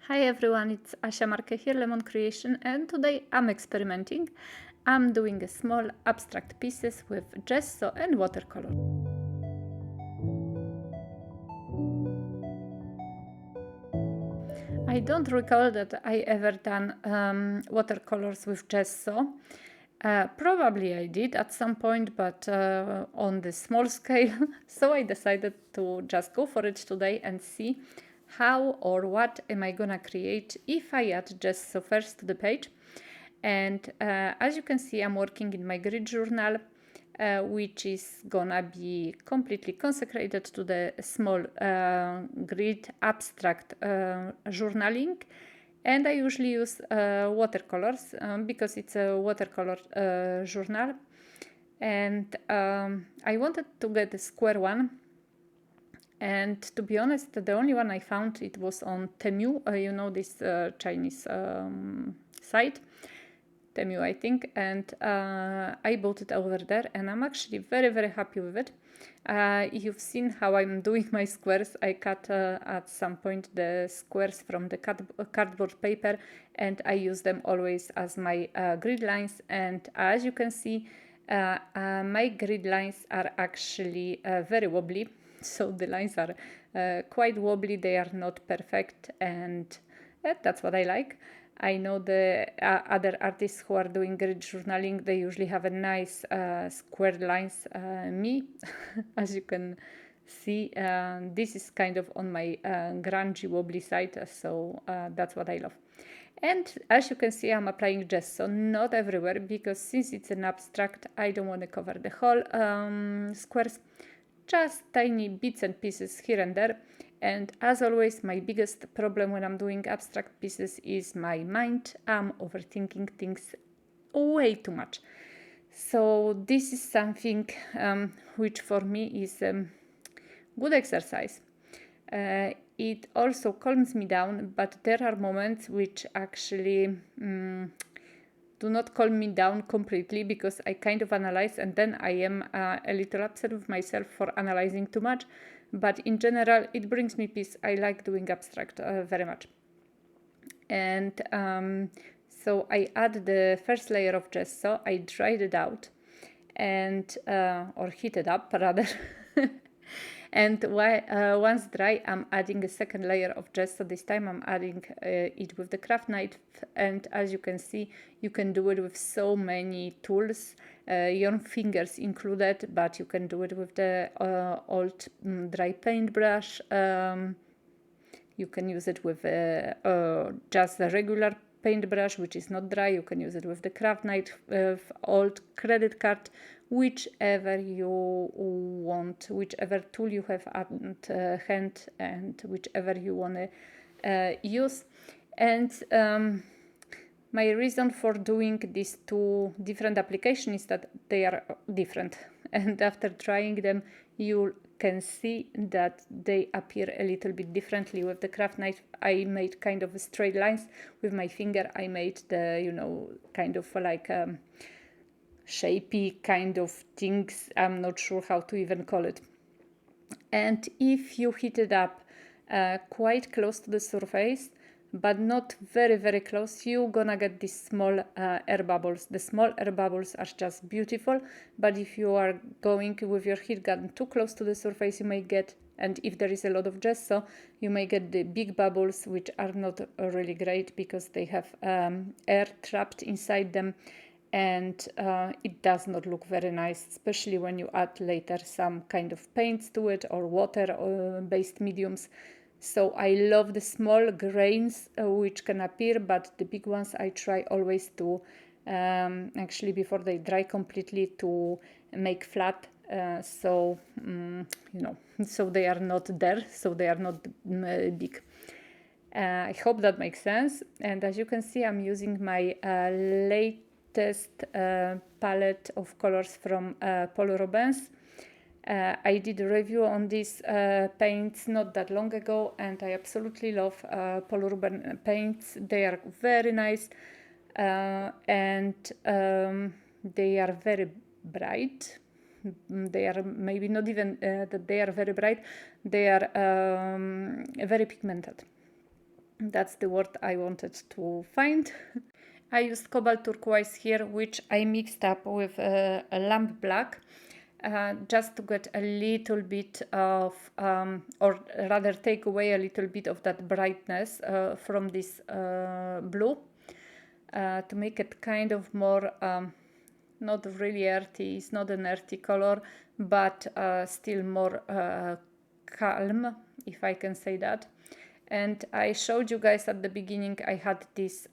Hi everyone, it's Asia Marquet here, Lemon Creation, and today I'm experimenting. I'm doing a small abstract pieces with gesso and watercolor. I don't recall that I ever done watercolors with gesso. Probably I did at some point, but on the small scale. So I decided to just go for it today and see how or what am I gonna create if I add gesso first to the page. And as you can see, I'm working in my grid journal, which is gonna be completely consecrated to the small grid abstract journaling. And I usually use watercolors because it's a watercolor journal. And I wanted to get a square one. And to be honest, the only one I found, it was on Temu, you know, this Chinese site. Temu, I think, and I bought it over there, and I'm actually very happy with it. You've seen how I'm doing my squares. I cut at some point the squares from the cardboard paper, and I use them always as my grid lines. And as you can see, my grid lines are actually very wobbly. So the lines are quite wobbly. They are not perfect, and that's what I like. I know the other artists who are doing grid journaling, they usually have a nice square lines. Me, as you can see, this is kind of on my grungy wobbly side, so that's what I love. And as you can see, I'm applying gesso, not everywhere, because since it's an abstract, I don't want to cover the whole squares, just tiny bits and pieces here and there. And as always, my biggest problem when I'm doing abstract pieces is my mind. I'm overthinking things way too much. So this is something which for me is good exercise. It also calms me down, but there are moments which actually do not calm me down completely, because I kind of analyze and then I am a little upset with myself for analyzing too much. But in general, it brings me peace. I like doing abstract very much. And so I add the first layer of gesso. I dried it out and or heated up rather. And once dry, I'm adding a second layer of gesso. This time I'm adding it with the craft knife, and as you can see, you can do it with so many tools, your fingers included, but you can do it with the old dry paintbrush. You can use it with just a regular paintbrush, which is not dry. You can use it with the craft knife, old credit card, whichever you want, whichever tool you have at hand, and whichever you want to use. And my reason for doing these two different applications is that they are different. And after trying them, you can see that they appear a little bit differently. With the craft knife, I made kind of straight lines. With my finger, I made the, you know, kind of like shapy kind of things. I'm not sure how to even call it. And if you heat it up quite close to the surface, but not very close, you're gonna get these small air bubbles. The small air bubbles are just beautiful, but if you are going with your heat gun too close to the surface, you may get, and if there is a lot of gesso, you may get the big bubbles, which are not really great because they have air trapped inside them, and it does not look very nice, especially when you add later some kind of paints to it or water based mediums. So I love the small grains which can appear, but the big ones I try always to actually, before they dry completely, to make flat, so you know, so they are not there, so they are not big. I hope that makes sense. And as you can see, I'm using my latest palette of colors from Paul Rubens. I did a review on these paints not that long ago, and I absolutely love Paul Rubens paints. They are very nice, and they are very bright. They are maybe not even that they are very bright. They are very pigmented. That's the word I wanted to find. I used cobalt turquoise here, which I mixed up with a lamp black, just to get a little bit of, or rather take away a little bit of that brightness from this blue, to make it kind of more, not really earthy. It's not an earthy color, but still more calm, if I can say that. And I showed you guys at the beginning, I had this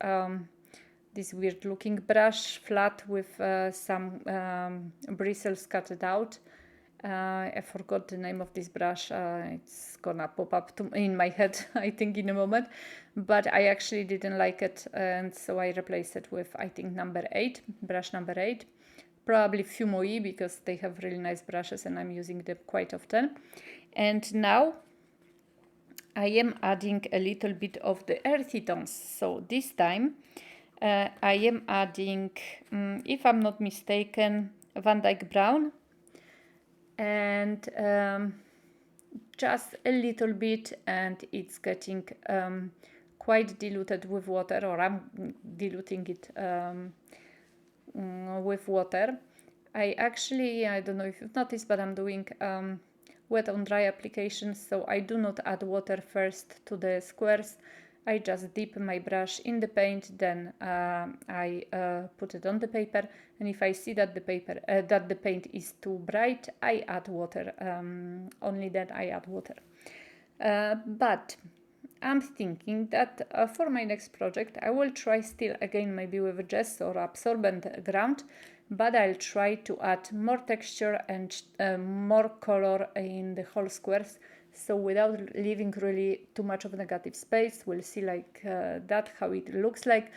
this weird looking brush, flat with some bristles cut out. I forgot the name of this brush. It's gonna pop up in my head, I think, in a moment. But I actually didn't like it, and so I replaced it with, I think, brush number 8. Probably Fumoe, because they have really nice brushes and I'm using them quite often. And now I am adding a little bit of the earthy tones. So this time I am adding, if I'm not mistaken, Van Dyke Brown, and just a little bit, and it's getting quite diluted with water, or I'm diluting it with water. I don't know if you've noticed, but I'm doing wet on dry applications, so I do not add water first to the squares. I just dip my brush in the paint, then I put it on the paper, and if I see that the paint is too bright, I add water. Only then I add water. But I'm thinking that for my next project I will try still again maybe with a gesso or absorbent ground, but I'll try to add more texture and more color in the whole squares, so without leaving really too much of negative space. We'll see like that how it looks like,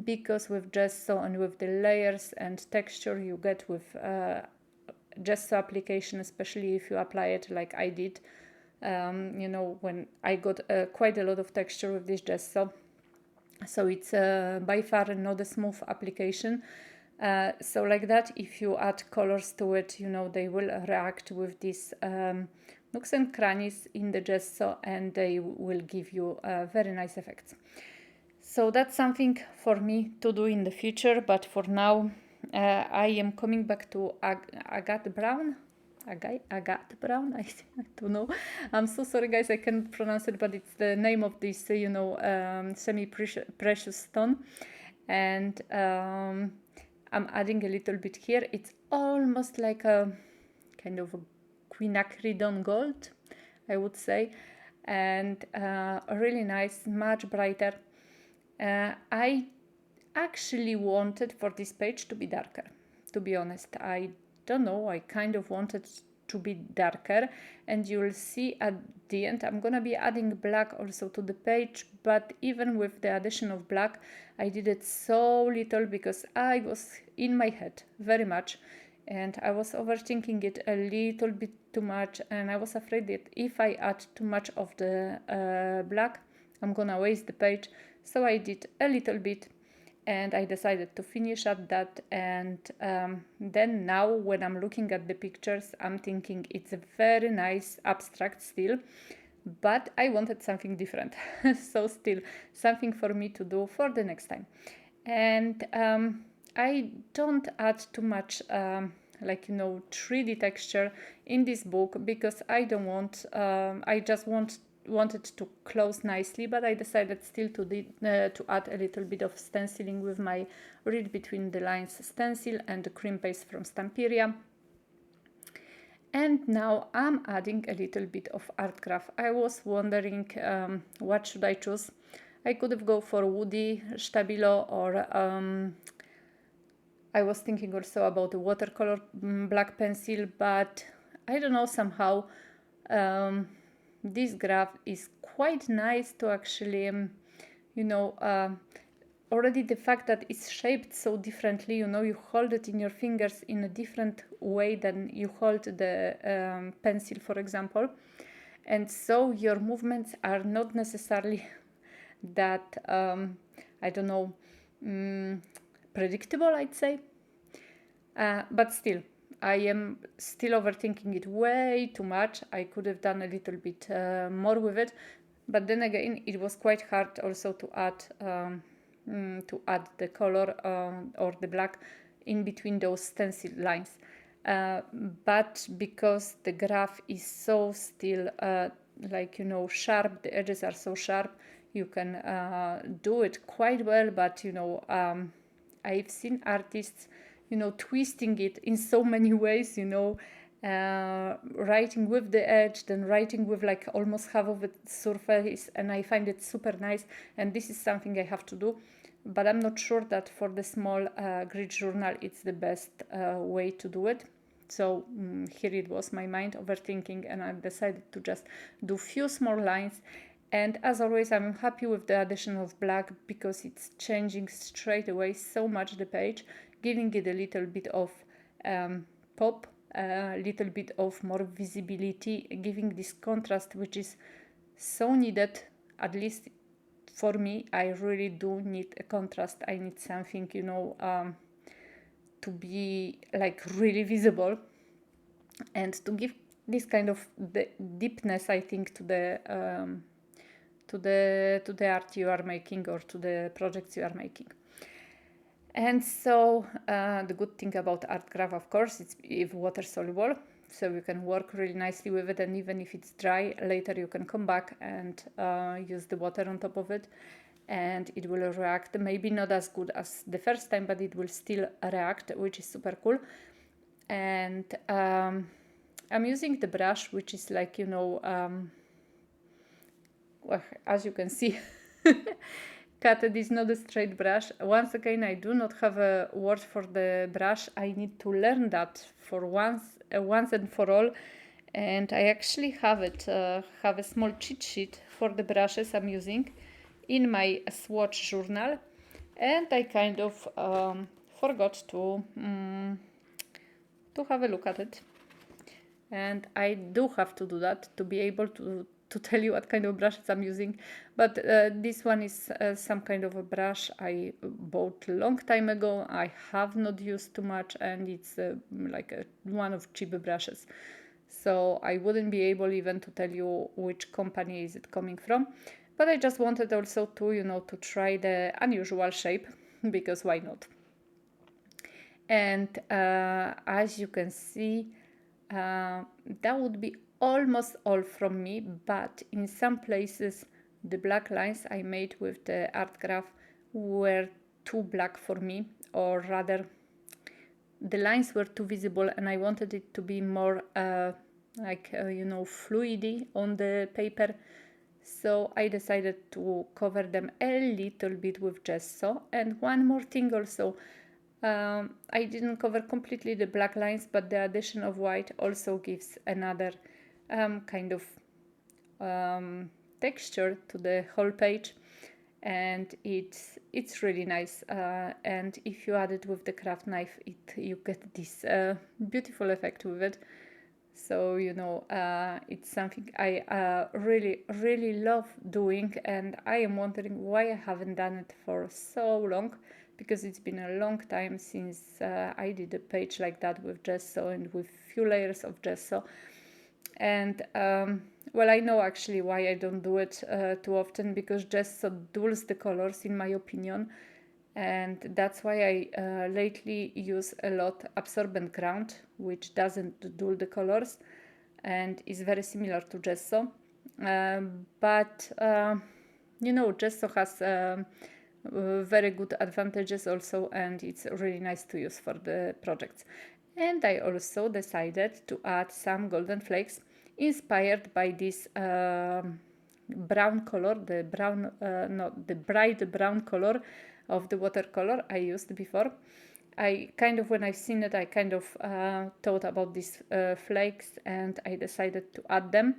because with gesso and with the layers and texture you get with gesso application, especially if you apply it like I did, you know, when I got quite a lot of texture with this gesso, so it's by far not a smooth application. So like that, if you add colors to it, you know, they will react with these nooks and crannies in the gesso, and they will give you very nice effects. So that's something for me to do in the future, but for now I am coming back to Agate Brown. Agate Brown, I don't know. I'm so sorry guys, I can't pronounce it, but it's the name of this, you know, semi-precious stone. And I'm adding a little bit here. It's almost like a kind of a quinacridone gold, I would say, and really nice, much brighter. I actually wanted for this page to be darker, to be honest. I don't know, I kind of wanted to be darker, and you'll see at the end I'm gonna be adding black also to the page, but even with the addition of black I did it so little because I was in my head very much, and I was overthinking it a little bit too much, and I was afraid that if I add too much of the black I'm gonna waste the page. So I did a little bit, and I decided to finish at that. And then now when I'm looking at the pictures, I'm thinking it's a very nice abstract still, but I wanted something different. So still something for me to do for the next time. And I don't add too much like, you know, 3D texture in this book, because I don't want, I just wanted to close nicely, but I decided still to add a little bit of stenciling with my Read Between the Lines stencil and the cream paste from Stamperia. And now I'm adding a little bit of ARTGRAF. I was wondering what should I choose. I could have go for woody stabilo, or I was thinking also about the watercolor black pencil, but I don't know, somehow this graph is quite nice to actually, you know, already the fact that it's shaped so differently, you know, you hold it in your fingers in a different way than you hold the pencil, for example. And so your movements are not necessarily that, I don't know, predictable, I'd say. But still, I am still overthinking it way too much. I could have done a little bit more with it. but then again it was quite hard also to add the color or the black in between those stencil lines. But because the graph is so still like, you know, sharp, the edges are so sharp, you can do it quite well. But you know, I've seen artists, you know, twisting it in so many ways, you know, writing with the edge, then writing with like almost half of the surface, and I find it super nice, and this is something I have to do, but I'm not sure that for the small grid journal it's the best way to do it. So here it was my mind overthinking, and I decided to just do few small lines. And as always, I'm happy with the addition of black because it's changing straight away so much the page, giving it a little bit of pop, a little bit of more visibility, giving this contrast which is so needed. At least for me, I really do need a contrast. I need something, you know, to be like really visible and to give this kind of the deepness, I think, to the art you are making or to the projects you are making. And so the good thing about ARTGRAF, of course, it's water soluble, so you can work really nicely with it, and even if it's dry, later you can come back and use the water on top of it, and it will react. Maybe not as good as the first time, but it will still react, which is super cool. And I'm using the brush, which is like, you know, well, as you can see, cutted is not a straight brush. Once again, I do not have a word for the brush. I need to learn that for once and for all. And I actually have a small cheat sheet for the brushes I'm using in my swatch journal, and I kind of forgot to have a look at it. And I do have to do that to be able to tell you what kind of brushes I'm using. But this one is some kind of a brush I bought a long time ago. I have not used too much, and it's like one of cheap brushes. So I wouldn't be able even to tell you which company is it coming from. But I just wanted also to, you know, to try the unusual shape, because why not? And as you can see, that would be almost all from me, but in some places the black lines I made with the ARTGRAF were too black for me, or rather the lines were too visible, and I wanted it to be more you know, fluidy on the paper. So I decided to cover them a little bit with gesso. And one more thing also, I didn't cover completely the black lines, but the addition of white also gives another kind of texture to the whole page, and it's really nice. And if you add it with the craft knife, you get this beautiful effect with it. So, you know, it's something I really love doing, and I am wondering why I haven't done it for so long, because it's been a long time since I did a page like that with gesso and with few layers of gesso. And well, I know actually why I don't do it too often, because gesso dulls the colors, in my opinion. And that's why I lately use a lot absorbent ground, which doesn't dull the colors and is very similar to gesso. But you know, gesso has very good advantages also, and it's really nice to use for the projects. And I also decided to add some golden flakes inspired by this brown color, the bright brown color of the watercolor I used before. I kind of, when I've seen it, I kind of thought about these flakes, and I decided to add them.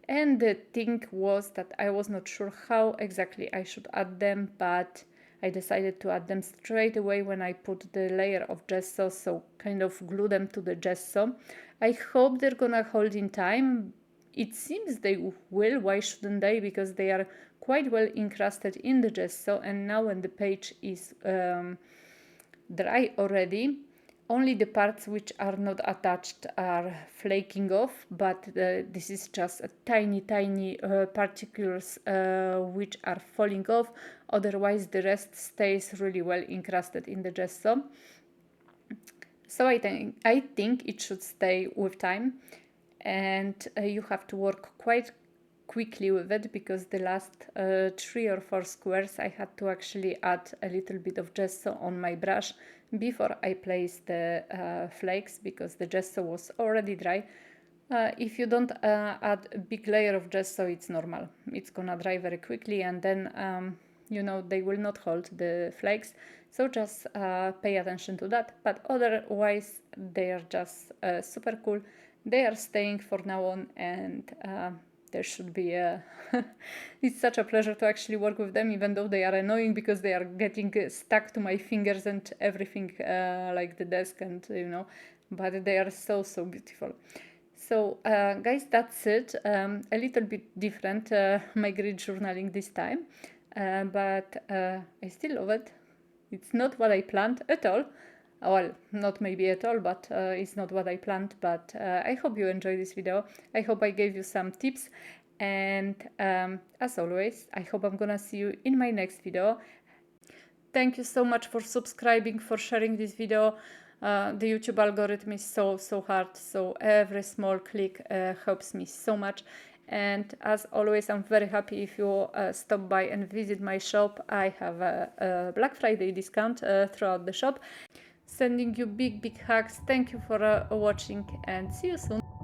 And the thing was that I was not sure how exactly I should add them, but I decided to add them straight away when I put the layer of gesso, so kind of glue them to the gesso. I hope they're gonna hold in time. It seems they will. Why shouldn't they? Because they are quite well encrusted in the gesso, and now when the page is dry already, Only the parts which are not attached are flaking off, but this is just a tiny particles which are falling off. Otherwise the rest stays really well encrusted in the gesso. So I think it should stay with time, and you have to work quite quickly with it, because the last 3 or 4 squares I had to actually add a little bit of gesso on my brush before I placed the flakes, because the gesso was already dry. If you don't add a big layer of gesso, it's normal. It's gonna dry very quickly, and then you know, they will not hold the flakes. So just pay attention to that. But otherwise, they are just super cool. They are staying for now on, and there should be a it's such a pleasure to actually work with them, even though they are annoying because they are getting stuck to my fingers and everything, like the desk, and you know, but they are so beautiful. So guys, that's it. A little bit different my grid journaling this time, but I still love it. It's not what I planned at all. Well, not maybe at all, but it's not what I planned. But I hope you enjoyed this video. I hope I gave you some tips. And as always, I hope I'm gonna see you in my next video. Thank you so much for subscribing, for sharing this video. The YouTube algorithm is so hard, so every small click helps me so much. And as always, I'm very happy if you stop by and visit my shop. I have a Black Friday discount throughout the shop. Sending you big hugs. Thank you for watching, and see you soon.